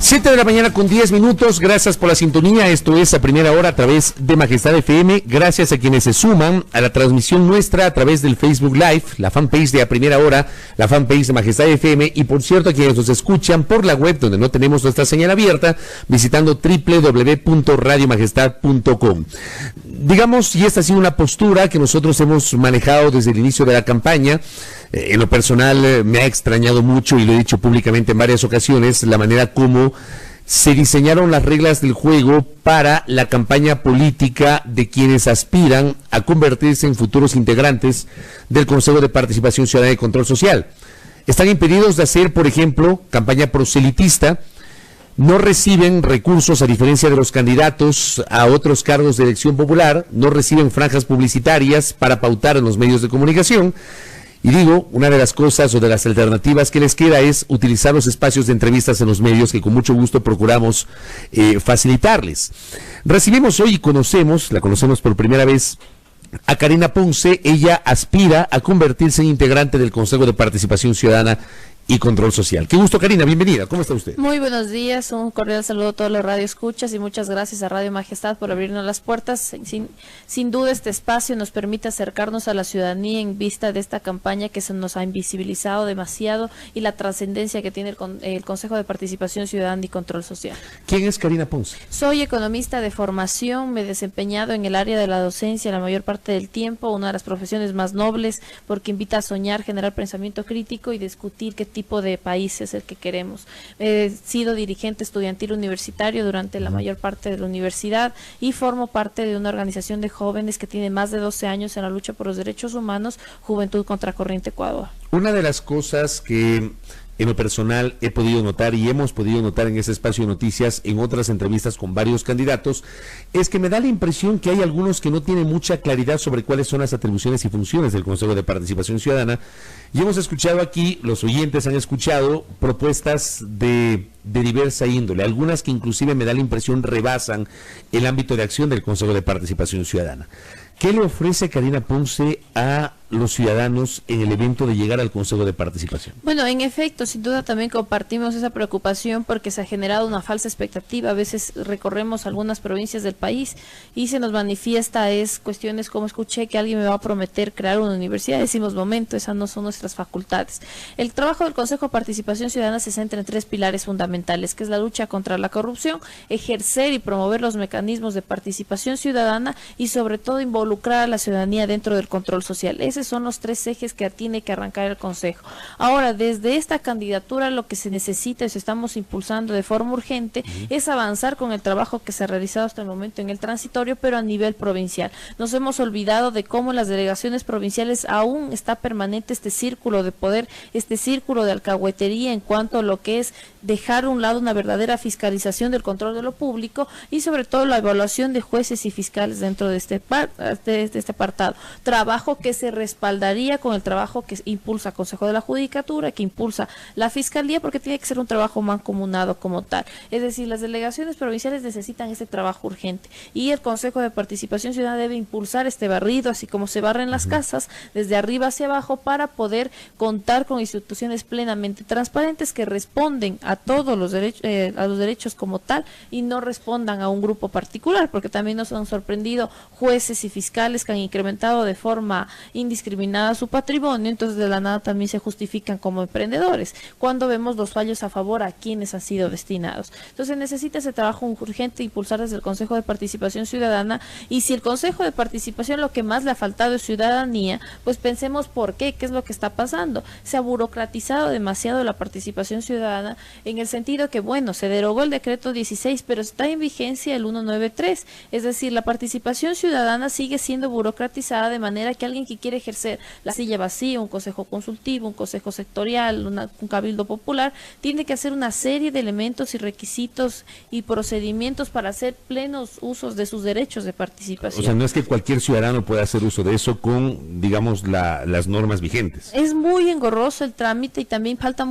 7 de la mañana con 10 minutos, gracias por la sintonía, esto es A Primera Hora a través de Majestad FM, gracias a quienes se suman a la transmisión nuestra a través del Facebook Live, la fanpage de A Primera Hora, la fanpage de Majestad FM y por cierto a quienes nos escuchan por la web donde no tenemos nuestra señal abierta, visitando www.radiomajestad.com. Digamos, y esta ha sido una postura que nosotros hemos manejado desde el inicio de la campaña. En lo personal me ha extrañado mucho y lo he dicho públicamente en varias ocasiones, la manera como se diseñaron las reglas del juego para la campaña política de quienes aspiran a convertirse en futuros integrantes del Consejo de Participación Ciudadana y Control Social. Están impedidos de hacer, por ejemplo, campaña proselitista, no reciben recursos a diferencia de los candidatos a otros cargos de elección popular, no reciben franjas publicitarias para pautar en los medios de comunicación. Y digo, una de las cosas o de las alternativas que les queda es utilizar los espacios de entrevistas en los medios que con mucho gusto procuramos facilitarles. Recibimos hoy y la conocemos por primera vez, a Karina Ponce. Ella aspira a convertirse en integrante del Consejo de Participación Ciudadana y Control Social. Qué gusto, Karina, bienvenida. ¿Cómo está usted? Muy buenos días, un cordial saludo a todos los radioescuchas y muchas gracias a Radio Majestad por abrirnos las puertas. Sin duda este espacio nos permite acercarnos a la ciudadanía en vista de esta campaña que se nos ha invisibilizado demasiado y la trascendencia que tiene el Consejo de Participación Ciudadana y Control Social. ¿Quién es Karina Ponce? Soy economista de formación, me he desempeñado en el área de la docencia la mayor parte del tiempo, una de las profesiones más nobles porque invita a soñar, generar pensamiento crítico y discutir qué tipo de país es el que queremos. He sido dirigente estudiantil universitario durante la mayor parte de la universidad y formo parte de una organización de jóvenes que tiene más de 12 años en la lucha por los derechos humanos, Juventud Contracorriente Ecuador. Una de las cosas que en lo personal he podido notar y hemos podido notar en ese espacio de noticias, en otras entrevistas con varios candidatos, es que me da la impresión que hay algunos que no tienen mucha claridad sobre cuáles son las atribuciones y funciones del Consejo de Participación Ciudadana. Y hemos escuchado aquí, los oyentes han escuchado propuestas de diversa índole, algunas que inclusive me da la impresión rebasan el ámbito de acción del Consejo de Participación Ciudadana. ¿Qué le ofrece Karina Ponce a los ciudadanos en el evento de llegar al Consejo de Participación? Bueno, en efecto, sin duda también compartimos esa preocupación porque se ha generado una falsa expectativa. A veces recorremos algunas provincias del país y se nos manifiesta cuestiones como escuché que alguien me va a prometer crear una universidad. Decimos, momento, esas no son nuestras facultades. El trabajo del Consejo de Participación Ciudadana se centra en 3 pilares fundamentales, que es la lucha contra la corrupción, ejercer y promover los mecanismos de participación ciudadana y sobre todo involucrar a la ciudadanía dentro del control social. Esos son los 3 ejes que tiene que arrancar el Consejo. Ahora, desde esta candidatura lo que se necesita y se estamos impulsando de forma urgente es avanzar con el trabajo que se ha realizado hasta el momento en el transitorio, pero a nivel provincial. Nos hemos olvidado de cómo en las delegaciones provinciales aún está permanente este círculo de poder, este círculo de alcahuetería en cuanto a lo que es dejar a un lado una verdadera fiscalización del control de lo público y sobre todo la evaluación de jueces y fiscales dentro de este apartado. Trabajo que se respaldaría con el trabajo que impulsa el Consejo de la Judicatura, que impulsa la Fiscalía, porque tiene que ser un trabajo mancomunado como tal. Es decir, las delegaciones provinciales necesitan ese trabajo urgente y el Consejo de Participación Ciudadana debe impulsar este barrido, así como se barren las casas, desde arriba hacia abajo, para poder contar con instituciones plenamente transparentes que responden a todos los derechos como tal y no respondan a un grupo particular, porque también nos han sorprendido jueces y fiscales que han incrementado de forma indiscriminada su patrimonio, entonces de la nada también se justifican como emprendedores, cuando vemos los fallos a favor a quienes han sido destinados. Entonces necesita ese trabajo urgente impulsar desde el Consejo de Participación Ciudadana, y si el Consejo de Participación lo que más le ha faltado es ciudadanía, pues pensemos por qué es lo que está pasando. Se ha burocratizado demasiado la participación ciudadana en el sentido que, bueno, se derogó el decreto 16, pero está en vigencia el 193, es decir, la participación ciudadana sigue siendo burocratizada de manera que alguien que quiere ejercer la silla vacía, un consejo consultivo, un consejo sectorial, un cabildo popular, tiene que hacer una serie de elementos y requisitos y procedimientos para hacer plenos usos de sus derechos de participación. O sea, no es que cualquier ciudadano pueda hacer uso de eso con, digamos, las normas vigentes. Es muy engorroso el trámite y también falta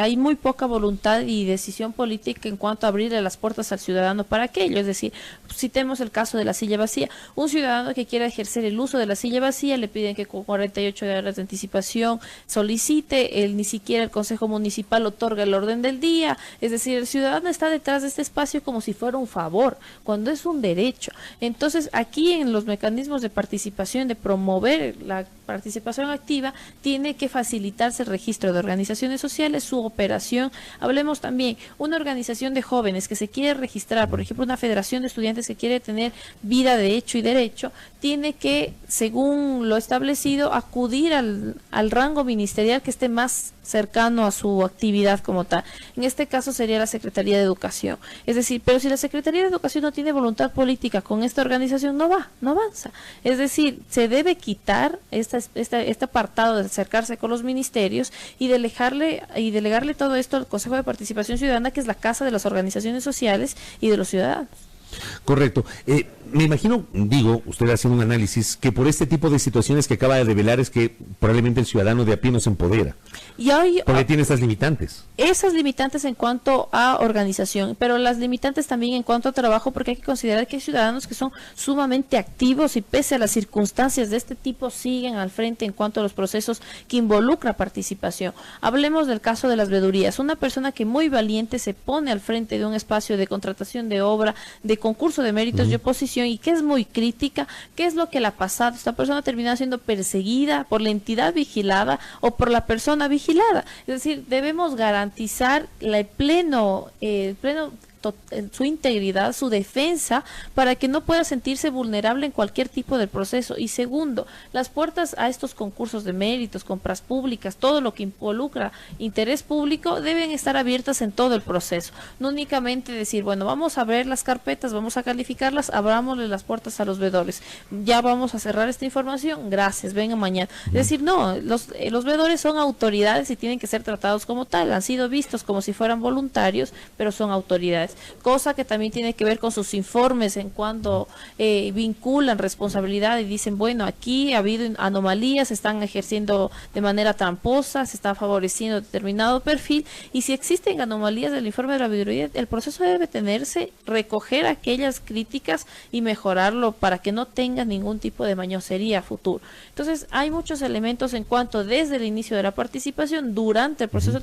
hay muy poca voluntad y decisión política en cuanto a abrirle las puertas al ciudadano para aquello. Es decir, citemos el caso de la silla vacía. Un ciudadano ciudadano que quiera ejercer el uso de la silla vacía le piden que con 48 horas de anticipación solicite, ni siquiera el Consejo Municipal otorga el orden del día, es decir, el ciudadano está detrás de este espacio como si fuera un favor, cuando es un derecho. Entonces, aquí en los mecanismos de participación, de promover la participación activa, tiene que facilitarse el registro de organizaciones sociales, su operación. Hablemos también, una organización de jóvenes que se quiere registrar, por ejemplo, una federación de estudiantes que quiere tener vida de hecho y derecho, tiene que, según lo establecido, acudir al rango ministerial que esté más cercano a su actividad como tal. En este caso sería la Secretaría de Educación. Es decir, pero si la Secretaría de Educación no tiene voluntad política con esta organización, no avanza. Es decir, se debe quitar este apartado de acercarse con los ministerios y delegarle todo esto al Consejo de Participación Ciudadana, que es la casa de las organizaciones sociales y de los ciudadanos. Correcto. Me imagino, usted haciendo un análisis, que por este tipo de situaciones que acaba de revelar es que probablemente el ciudadano de a pie no se empodera. Porque tiene esas limitantes. Esas limitantes en cuanto a organización, pero las limitantes también en cuanto a trabajo, porque hay que considerar que hay ciudadanos que son sumamente activos y pese a las circunstancias de este tipo siguen al frente en cuanto a los procesos que involucra participación. Hablemos del caso de las veedurías. Una persona que muy valiente se pone al frente de un espacio de contratación de obra, de concurso de méritos y oposición, y que es muy crítica. ¿Qué es lo que le ha pasado? Esta persona termina siendo perseguida por la entidad vigilada o por la persona vigilada. Es decir, debemos garantizar el pleno su integridad, su defensa, para que no pueda sentirse vulnerable en cualquier tipo de proceso. Y segundo, las puertas a estos concursos de méritos, compras públicas, todo lo que involucra interés público, deben estar abiertas en todo el proceso. No únicamente decir, bueno, vamos a ver las carpetas, vamos a calificarlas, abrámosle las puertas a los veedores. Ya vamos a cerrar esta información, gracias, venga mañana. Es decir, no, los veedores son autoridades y tienen que ser tratados como tal. Han sido vistos como si fueran voluntarios, pero son autoridades. Cosa que también tiene que ver con sus informes en cuanto vinculan responsabilidad y dicen, bueno, aquí ha habido anomalías, se están ejerciendo de manera tramposa, se está favoreciendo determinado perfil, y si existen anomalías del informe de la veeduría, el proceso debe detenerse, recoger aquellas críticas y mejorarlo para que no tenga ningún tipo de mañosería a futuro. Entonces, hay muchos elementos en cuanto desde el inicio de la participación, durante el proceso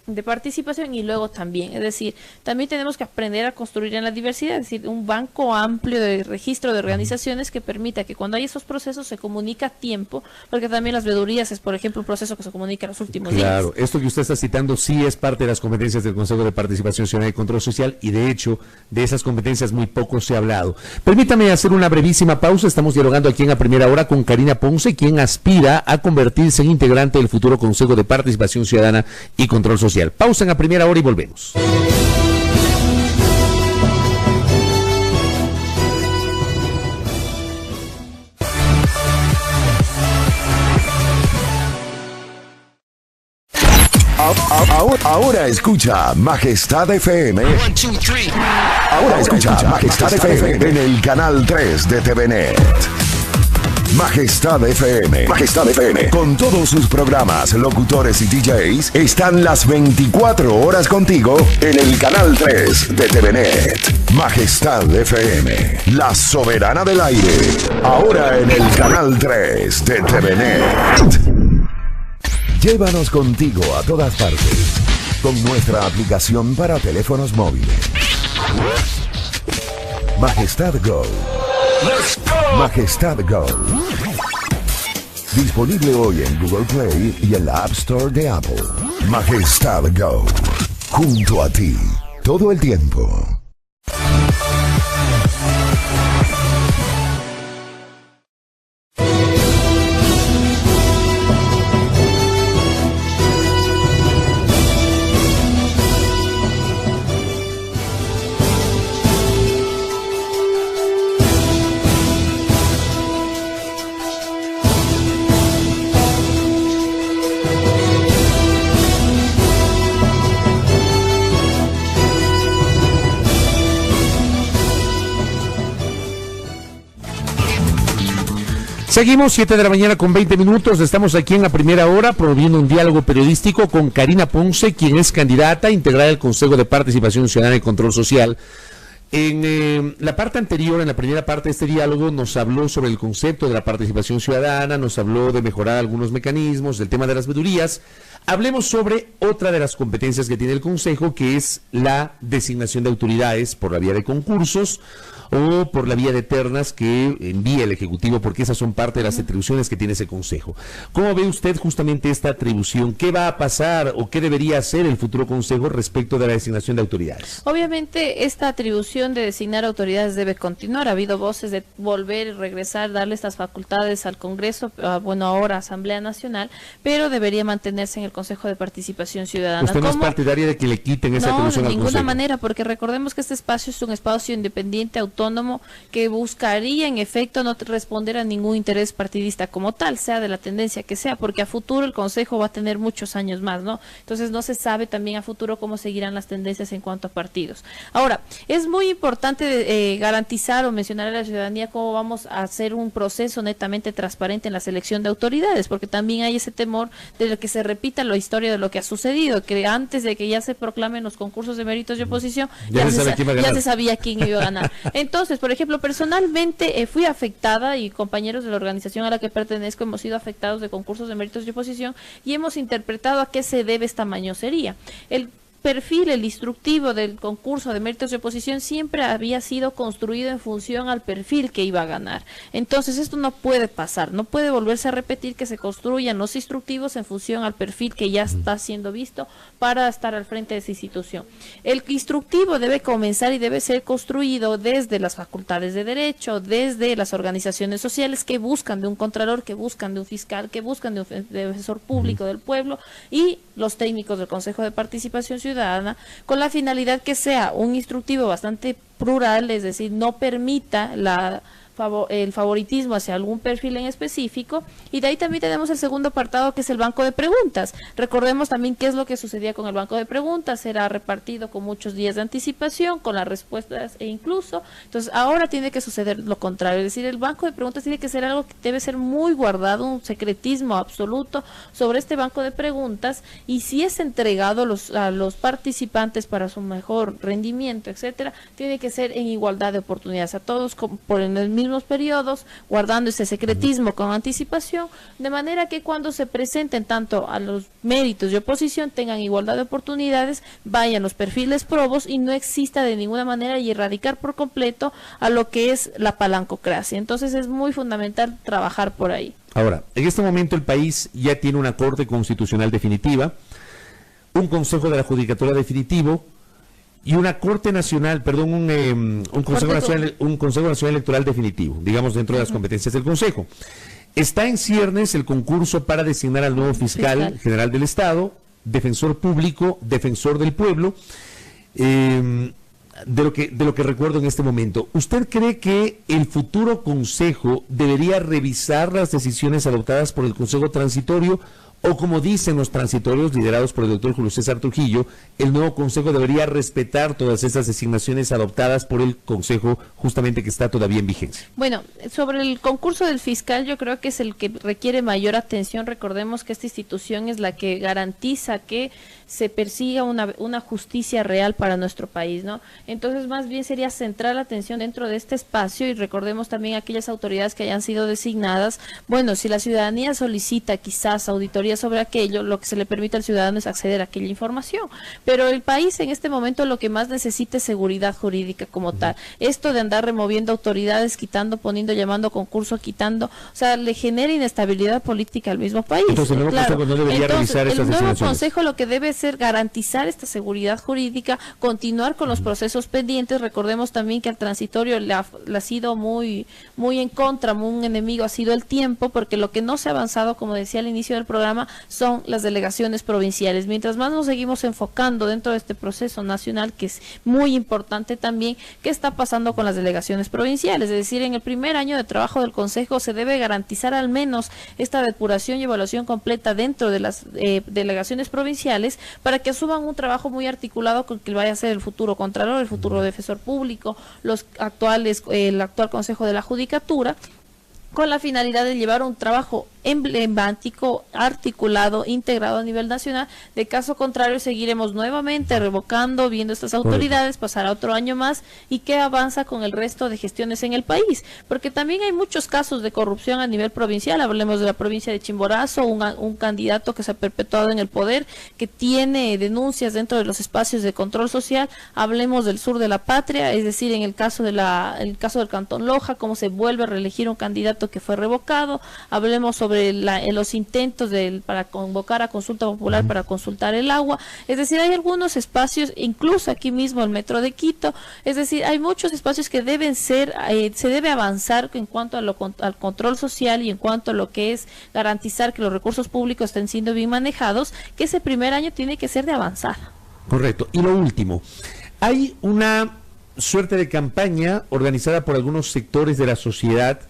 de participación y luego también, es decir, también tenemos que aprender a construir en la diversidad, es decir, un banco amplio de registro de organizaciones que permita que cuando hay esos procesos se comunica a tiempo, porque también las veedurías es, por ejemplo, un proceso que se comunica en los últimos días. Claro, esto que usted está citando sí es parte de las competencias del Consejo de Participación Ciudadana y Control Social, y de hecho, de esas competencias muy poco se ha hablado. Permítame hacer una brevísima pausa. Estamos dialogando aquí en A Primera Hora con Karina Ponce, quien aspira a convertirse en integrante del futuro Consejo de Participación Ciudadana y Control Social. Pausa en A Primera Hora y volvemos. Ahora escucha Majestad FM. Ahora escucha Majestad FM en el canal 3 de TVNet. Majestad FM. Majestad FM. Con todos sus programas, locutores y DJs, están las 24 horas contigo en el canal 3 de TVNet. Majestad FM. La soberana del aire. Ahora en el canal 3 de TVNet. Llévanos contigo a todas partes con nuestra aplicación para teléfonos móviles. Majestad Go. Majestad Go. Disponible hoy en Google Play y en la App Store de Apple. Majestad Go. Junto a ti, todo el tiempo. Seguimos, 7 de la mañana con 20 minutos. Estamos aquí en La Primera Hora promoviendo un diálogo periodístico con Karina Ponce, quien es candidata a integrar el Consejo de Participación Ciudadana y Control Social. En la parte anterior, en la primera parte de este diálogo, nos habló sobre el concepto de la participación ciudadana, nos habló de mejorar algunos mecanismos, del tema de las veedurías. Hablemos sobre otra de las competencias que tiene el Consejo, que es la designación de autoridades por la vía de concursos o por la vía de ternas que envía el Ejecutivo, porque esas son parte de las atribuciones que tiene ese Consejo. ¿Cómo ve usted justamente esta atribución? ¿Qué va a pasar o qué debería hacer el futuro Consejo respecto de la designación de autoridades? Obviamente esta atribución de designar autoridades debe continuar. Ha habido voces de volver y regresar, darle estas facultades al Congreso, bueno, ahora Asamblea Nacional, pero debería mantenerse en el Consejo de Participación Ciudadana. ¿Usted no es partidaria de que le quiten esa atribución al Consejo? No, de ninguna manera, porque recordemos que este espacio es un espacio independiente, autónomo, que buscaría en efecto no responder a ningún interés partidista como tal, sea de la tendencia que sea, porque a futuro el Consejo va a tener muchos años más, ¿no? Entonces no se sabe también a futuro cómo seguirán las tendencias en cuanto a partidos. Ahora, es muy importante garantizar o mencionar a la ciudadanía cómo vamos a hacer un proceso netamente transparente en la selección de autoridades, porque también hay ese temor de que se repita la historia de lo que ha sucedido, que antes de que ya se proclamen los concursos de méritos de oposición, ya se sabía quién iba a ganar. Entonces, por ejemplo, personalmente fui afectada y compañeros de la organización a la que pertenezco hemos sido afectados de concursos de méritos de oposición y hemos interpretado a qué se debe esta mañosería. El perfil, el instructivo del concurso de méritos de oposición siempre había sido construido en función al perfil que iba a ganar. Entonces esto no puede pasar, no puede volverse a repetir que se construyan los instructivos en función al perfil que ya está siendo visto para estar al frente de esa institución. El instructivo debe comenzar y debe ser construido desde las facultades de derecho, desde las organizaciones sociales que buscan de un contralor, que buscan de un fiscal, que buscan de un defensor público del pueblo y los técnicos del Consejo de Participación Ciudadana, con la finalidad que sea un instructivo bastante plural, es decir, no permita el favoritismo hacia algún perfil en específico, y de ahí también tenemos el segundo apartado, que es el banco de preguntas. Recordemos también qué es lo que sucedía con el banco de preguntas, era repartido con muchos días de anticipación, con las respuestas e incluso, entonces ahora tiene que suceder lo contrario, es decir, el banco de preguntas tiene que ser algo que debe ser muy guardado, un secretismo absoluto sobre este banco de preguntas, y si es entregado a los participantes para su mejor rendimiento, etcétera, tiene que ser en igualdad de oportunidades a todos, por en el mismo periodos, guardando ese secretismo con anticipación, de manera que cuando se presenten tanto a los méritos de oposición tengan igualdad de oportunidades, vayan los perfiles probos y no exista de ninguna manera y erradicar por completo a lo que es la palancocracia. Entonces es muy fundamental trabajar por ahí. Ahora, en este momento el país ya tiene una Corte Constitucional definitiva, un Consejo de la Judicatura definitivo, y una Corte Nacional, perdón, un Consejo Nacional Electoral definitivo, digamos, dentro de las competencias del Consejo. Está en ciernes el concurso para designar al nuevo fiscal general del Estado, defensor público, defensor del pueblo, de lo que recuerdo en este momento. ¿Usted cree que el futuro Consejo debería revisar las decisiones adoptadas por el Consejo Transitorio? O como dicen los transitorios liderados por el doctor Julio César Trujillo, el nuevo Consejo debería respetar todas esas designaciones adoptadas por el Consejo justamente que está todavía en vigencia. Bueno, sobre el concurso del fiscal yo creo que es el que requiere mayor atención. Recordemos que esta institución es la que garantiza que se persiga una justicia real para nuestro país, ¿no? Entonces más bien sería centrar la atención dentro de este espacio y recordemos también aquellas autoridades que hayan sido designadas. Bueno, si la ciudadanía solicita quizás auditoría sobre aquello, lo que se le permite al ciudadano es acceder a aquella información, pero el país en este momento lo que más necesita es seguridad jurídica como tal. Esto de andar removiendo autoridades, quitando, poniendo, llamando concurso, quitando, o sea, le genera inestabilidad política al mismo país. Entonces el nuevo Consejo no debería revisar estas designaciones. El nuevo Consejo lo que debe ser garantizar esta seguridad jurídica, continuar con los procesos pendientes. Recordemos también que al transitorio le ha sido muy en contra, un enemigo ha sido el tiempo, porque lo que no se ha avanzado, como decía al inicio del programa, son las delegaciones provinciales. Mientras más nos seguimos enfocando dentro de este proceso nacional, que es muy importante también, ¿qué está pasando con las delegaciones provinciales? Es decir, en el primer año de trabajo del Consejo se debe garantizar al menos esta depuración y evaluación completa dentro de las delegaciones provinciales, para que asuman un trabajo muy articulado con que vaya a ser el futuro Contralor, el futuro Defensor Público, el actual Consejo de la Judicatura, con la finalidad de llevar un trabajo emblemático, articulado, integrado a nivel nacional. De caso contrario, seguiremos nuevamente revocando, viendo estas autoridades, pasará otro año más, y qué avanza con el resto de gestiones en el país, porque también hay muchos casos de corrupción a nivel provincial. Hablemos de la provincia de Chimborazo, un candidato que se ha perpetuado en el poder, que tiene denuncias dentro de los espacios de control social. Hablemos del sur de la patria, es decir, en el caso del Cantón Loja, cómo se vuelve a reelegir un candidato que fue revocado. Hablemos sobre los intentos para convocar a consulta popular para consultar el agua. Es decir, hay algunos espacios, incluso aquí mismo el Metro de Quito, es decir, hay muchos espacios que deben ser, se debe avanzar en cuanto al control social y en cuanto a lo que es garantizar que los recursos públicos estén siendo bien manejados, que ese primer año tiene que ser de avanzar. Correcto. Y lo último, hay una suerte de campaña organizada por algunos sectores de la sociedad.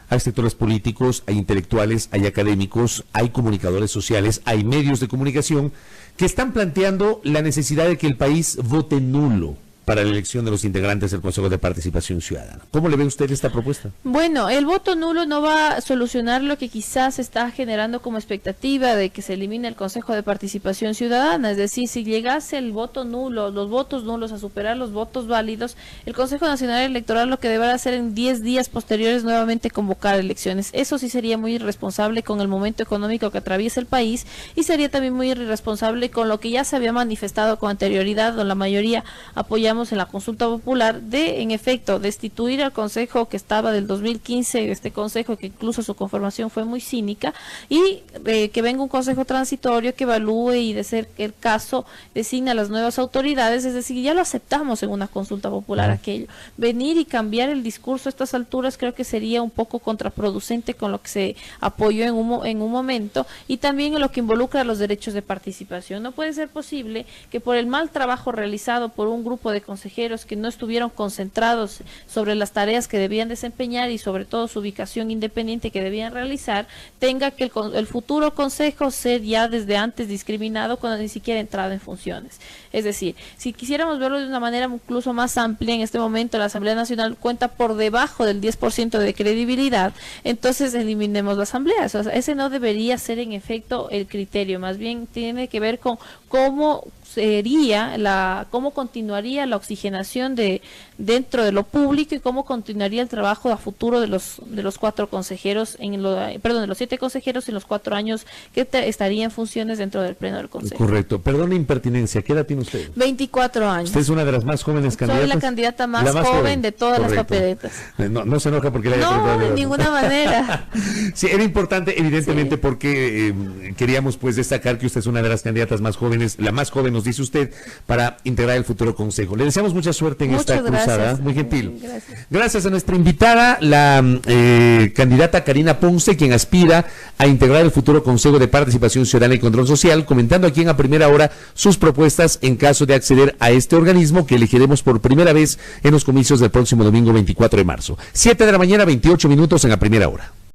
Hay sectores políticos, hay intelectuales, hay académicos, hay comunicadores sociales, hay medios de comunicación que están planteando la necesidad de que el país vote nulo para la elección de los integrantes del Consejo de Participación Ciudadana. ¿Cómo le ve usted esta propuesta? Bueno, el voto nulo no va a solucionar lo que quizás está generando como expectativa de que se elimine el Consejo de Participación Ciudadana. Es decir, si llegase el voto nulo, los votos nulos a superar los votos válidos, el Consejo Nacional Electoral lo que deberá hacer en 10 días posteriores nuevamente convocar elecciones. Eso sí sería muy irresponsable con el momento económico que atraviesa el país, y sería también muy irresponsable con lo que ya se había manifestado con anterioridad, donde la mayoría apoyamos en la consulta popular, de en efecto destituir al consejo que estaba del 2015, este consejo que incluso su conformación fue muy cínica, y que venga un consejo transitorio que evalúe y, de ser el caso, designa a las nuevas autoridades. Es decir, ya lo aceptamos en una consulta popular aquello. Venir y cambiar el discurso a estas alturas creo que sería un poco contraproducente con lo que se apoyó en un momento, y también en lo que involucra los derechos de participación. No puede ser posible que por el mal trabajo realizado por un grupo de consejeros que no estuvieron concentrados sobre las tareas que debían desempeñar y sobre todo su ubicación independiente que debían realizar, tenga que el futuro consejo ser ya desde antes discriminado cuando ni siquiera ha entrado en funciones. Es decir, si quisiéramos verlo de una manera incluso más amplia, en este momento la Asamblea Nacional cuenta por debajo del 10% de credibilidad, entonces eliminemos la Asamblea. O sea, ese no debería ser en efecto el criterio, más bien tiene que ver con cómo continuaría la oxigenación dentro de lo público, y cómo continuaría el trabajo a futuro de los 4 consejeros, de los 7 consejeros en los 4 años que estarían en funciones dentro del pleno del consejo. Correcto. Perdón la impertinencia, ¿qué edad tiene usted? 24 años. ¿Usted es una de las más jóvenes candidatas? Soy la candidata más joven de todas las papeletas. No se enoja porque No, de ninguna manera. Sí, era importante, evidentemente, porque queríamos pues destacar que usted es una de las candidatas más jóvenes, la más joven, nos dice usted, para integrar el futuro consejo. Le deseamos mucha suerte en esta cruzada. Muy gentil. Gracias a nuestra invitada, la candidata Karina Ponce, quien aspira a integrar el futuro Consejo de Participación Ciudadana y Control Social, comentando aquí en A Primera Hora sus propuestas en caso de acceder a este organismo que elegiremos por primera vez en los comicios del próximo domingo 24 de marzo. 7 de la mañana, 28 minutos en A Primera Hora.